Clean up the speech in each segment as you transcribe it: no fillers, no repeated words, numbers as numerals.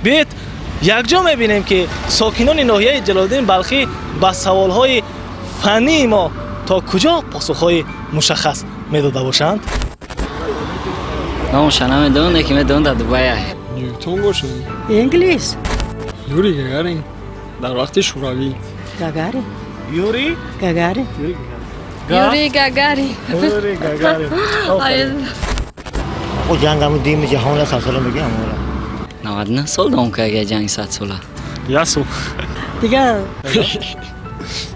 بیایید یکجا میبینیم که ساکنان ناحیه جلال‌الدین بلخی با سوالهای فنی ما تا کجا پاسخهای مشخص میداده باشند. نام شنم دونه که میدون در دبی نیوتن باشه. انگلیس. یوری گاگارین در وقت شوروی. گاگارین. یوری گاگارین. یوری گاگارین. یوری گاگارین. او جنگ هم دیم جهان است اصلا میگم اولا 99 سال دوام که جنگ 100 ساله یاسو دیگه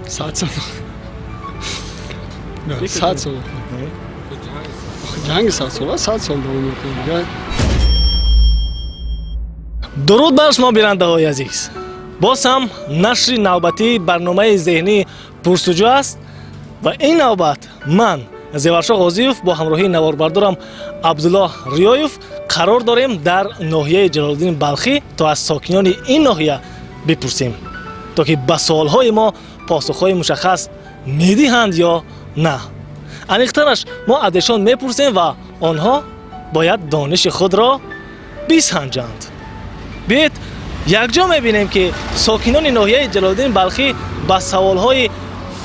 100 سال. نه 100 سال. جنگ 100 ساله 100 سال دوام میکنه. درود بر شما بیننده های عزیز. باز هم نشر نوبتی برنامه ذهنی پرسجو است و این نوبت من زیورشاه غازیوف با همراهی نواربردارم عبدالله ریایوف قرار داریم در ناحیه جلال‌الدین بلخی تا از ساکنان این ناحیه بپرسیم تا که به سوالهای ما پاسخهای مشخص میدهند یا نه. انیقترش ما ازشان میپرسیم و آنها باید دانش خود را بسنجند. بیایید یکجا میبینیم که ساکنان ناحیه جلال‌الدین بلخی با سوالهای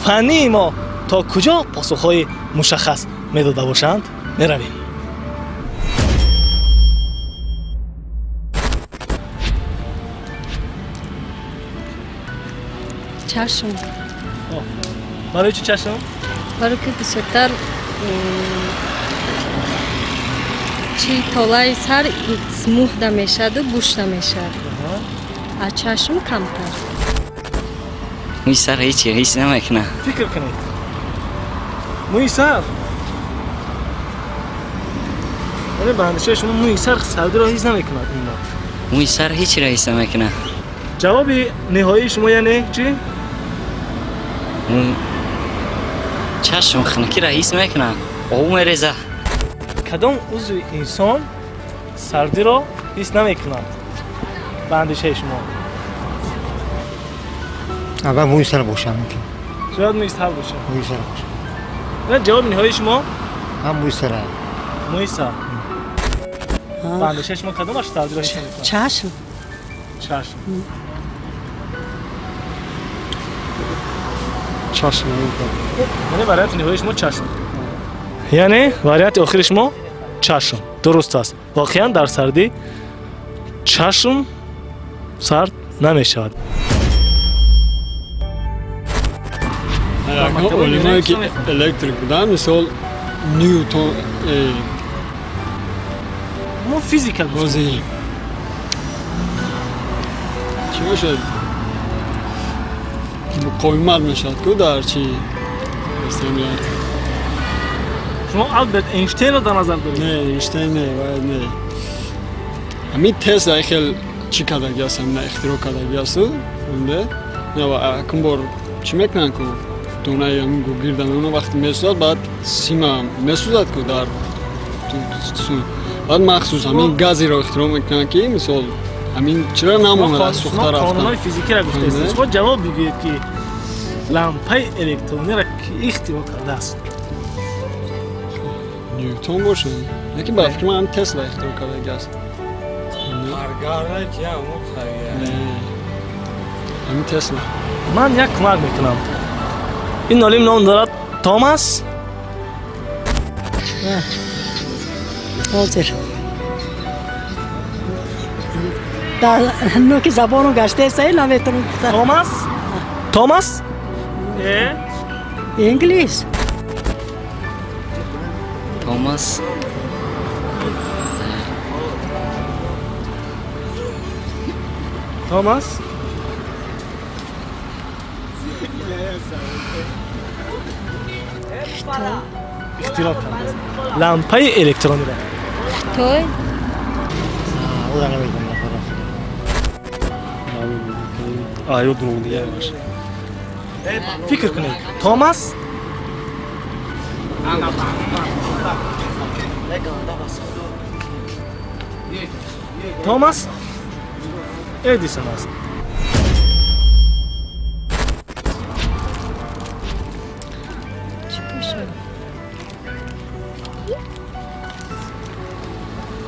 فنی ما تا کجا پاسخهای مشخص میداده باشند. میرویم. چشم. برای چی چشم؟ برای که بسیار چی طولای سر سموخته میشد و گوشته میشد. از چشم کمتر. موی سر هیچی حس نمیکنه. فکر کنید. موی سر. یعنی به اندازه شما موی سر سردی را حس نمیکند. موی سر هیچی را حس نمیکنه. جواب نهایی شما یعنی چی؟ چشم خنکی را حس میکنه. او میریزه. کدام عضو انسان سردی را حس نمیکند؟ به اندازه شما. اول موی سر باشم که شاید موی سر باشه. موی سر باشم. نه جواب نهایی شما؟ هم موی سر. موی سر. به اندازه شما کدامش سردی را حس نمیکند؟ چشم. چشم. چشم. یعنی وریانت نهایی شما چشم. یعنی وریانت آخر شما چشم. درست است. واقعا در سردی چشم سرد نمیشود. علمایی که الکتریک بودن مثال نیوتن ما فیزیکال بازی چی باشه مقاومت میشد که در چی استعمال شما آلبرت اینشتین رو در نظر دارید؟ نه اینشتین نه باید نه همین تسلا خیلی چی کردگی است نه اختراع کردگی است فهمیده نه و اکم بار چی میکنن که دونه همین گردن اونو وقتی میسوزد بعد سیما میسوزد که در بعد مخصوص همین گازی رو اختراع میکنن که مثال همین چرا نمونه از سوخته رفتن قانونهای فیزیکی را گفته است. شما جواب بگویید که لامپه الکترونی را که اختراع کرده است. نیوتن باشه یکی با فکر من تسلا اختراع کرده است. مارگارت یا نه همین تسلا. من یک کمک میکنم. این نالیم نام دارد توماس. حاضر. در نوک زبانو گشته سیل نمیتونم. توماس؟ توماس؟ انگلیس. توماس توماس؟ اختراع کرده لامپه الکترونی را. توی؟ او را نمیدونم آیا دروغ دیگه باشه. فکر کنید توماس توماس ادیسون است.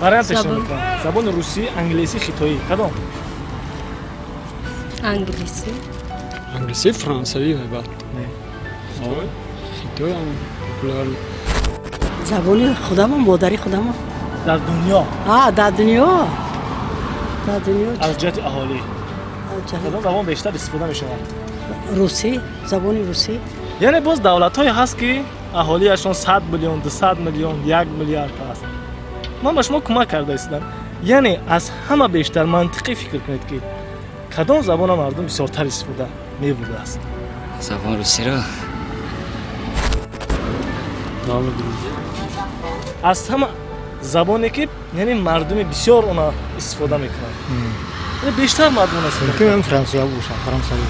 вариантеш Забон. мекунам. Забони русӣ, англисӣ, хитоӣ. Кадом? англисӣ. انگلیسی فرانسوی و بعد Не. خیلی هم پولار زبان خودم مادری خودم Дар дунё در دنیا در دنیا аз ҷиҳати аҳолӣ кадом забон бештар истифода мешавад? روسی زبان روسی яъне боз давлатҳое ҳаст ки аҳолияшон 100 миллион 200 миллион 1 миллиард аст. ман ба шумо кӯмак карда истодам. яъне аз ҳама бештар мантиқӣ фикр кунед ки кадом забона мардум бисёртар истифода мебурдааст. забон русиро аз ҳама забоне ки яъне мардуми бисёр она истифода мекунад. бештар мардум он истифода ممکن من فرانسوی باشم فرانسوی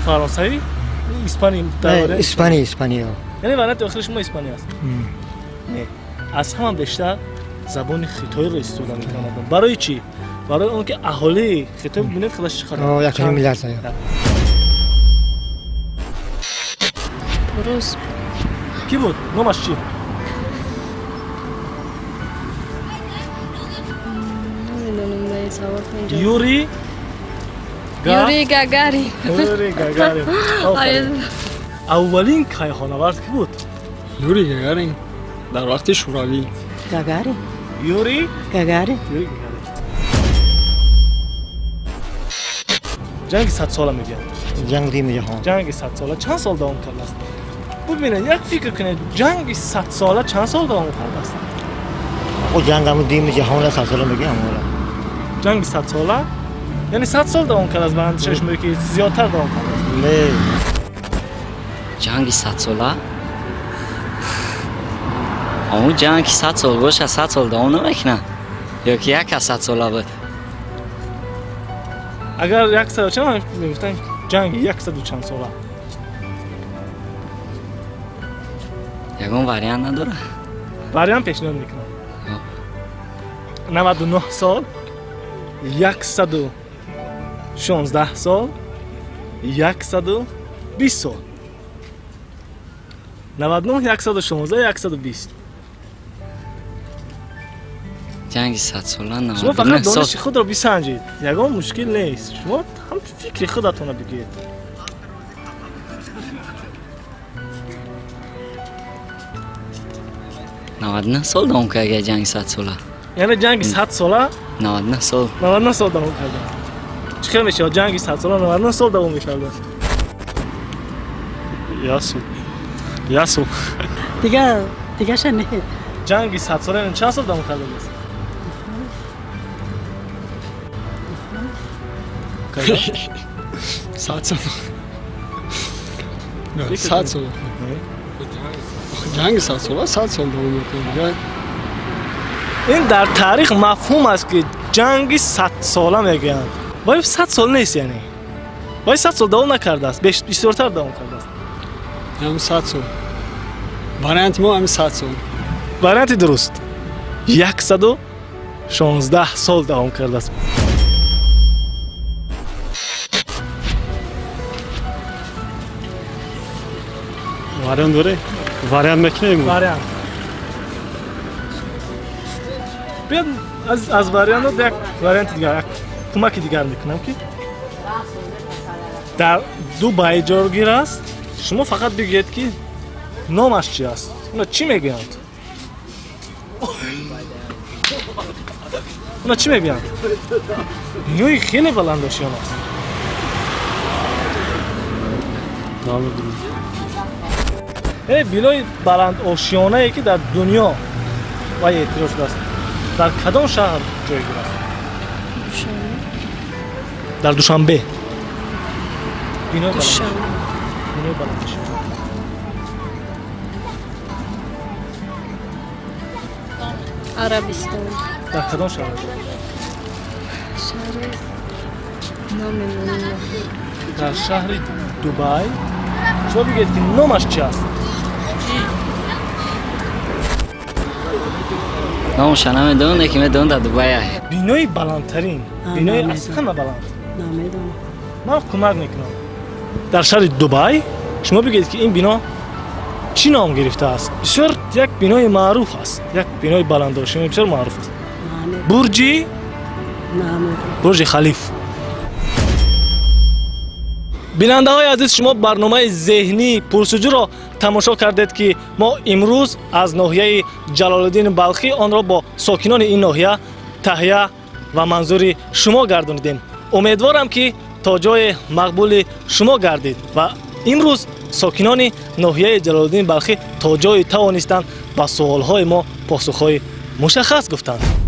фаронсавӣ испанӣ نه اسپانی اسپانی ها яъне варианти охири шумо испанӣ аст. не аз ҳама бештар забони хитоиро истифода мекунад. барои чӣ? барои он ки аҳолии хитой бинед худаш чӣ қадар یک میلیارد سایه рус. ки буд номаш чӣ? намедонам наи савол инҷо. юрий юрий гагарин. юрий гагарин. Офарин. аввалин кайҳонавард ки буд? یوری گگرین در وقت شوروی گگاری юрий گگاری юрий гагарин. ҷанги 100 сола мегӯяд. جنگ دیم جهان ҷанги 100 сола чанд сол давом кардааст? бубинед як фикр кунед ҷанги 100 сола чанд сол давом кардааст? او جنگ هم دیم جهان را سال میگه امورا ҷанги 100 сола яъне 100 сол давом кардааст. ба андешаи шумо ки зиёдтар давом кардааст. نه ҷанги 100 сола он ҷанг ки 100 сол боша 100 сол давом намекунад ё ки як аз 100 сола буд. агар 100 чанд мегуфтан ҷанги 100 чанд сола ягон вариант надорад. вариант пешниҳод мекунам. Ё. 99 сол 116 сол 120 сол 99 116 120 ҷанги 100 сола шумо фақат 99 сол. дониши худро бисанҷед. ягон мушкил нест. шумо ҳам фикри худатонро бигӯед. «99 сол давом кард ҷанги 100 сола. яъне ҷанги 100 сола 99 сол. 99 сол давом карда. чӣ хел мешавад ҷанги 100 сола 99 сол давом мекарда? ясу دیگه شنه ҷанги 100 сола яъне чанд сол давом кардааст? ساعت سال نه 100 سال جنگ 100 سال 100 سال دوام میکنه. ин дар таърих мафҳум аст ки ҷанги 100 сола мегӯянд. вай 100 сол нест яъне. вай 100 сол давом накардааст. бисёртар давом кардааст. هم 100 سال وارنت ما هم 100 سال варианти дуруст 116 сол давом кардааст. وارنت دوره وارنت میکنیم вариант биёд аз вариантот як варианти дигар як кӯмаки дигар мекунам ки дар дубай ҷойгир аст. шумо фақат бигӯед ки номаш чӣ аст. оно чӣ мегӯянд? оно чӣ мегӯянд? бинои хеле баландошиён аст. бинои баландошиёнае ки дар дунё вай эътироф шудааст. дар кадом шаҳр ҷойгир аст? дар душанбе. бинои баландошиён арабистон. дар кадом шаҳр? шаҳри намедонам. дар шаҳри дубай. шумо бигӯед ки номаш чӣ аст? номаша намедонам лекин медонам дар дубай аст. бинои баландтарин бинои аз ҳама баланд. نمیدونم ман кӯмак мекунам. дар шаҳри дубай шумо бигӯед ки ин бино чӣ ном гирифтааст? бисёр як бинои маъруф аст. як бинои баландошиёни бисёр маъруф аст. бурҷи бурҷи халиф. бинандаҳои азиз, шумо барномаи зеҳнии пурсуҷӯро тамошо кардед ки мо имрӯз аз ноҳияи Ҷалолиддин Балхӣ онро бо сокинони ин ноҳия таҳия ва манзури шумо гардонидем. умедворам ки то ҷои мақбули шумо гардид ва имрӯз сокинони ноҳияи Ҷалолиддин Балхӣ то ҷое тавонистанд ба суолҳои мо посухҳои мушаххас гуфтанд.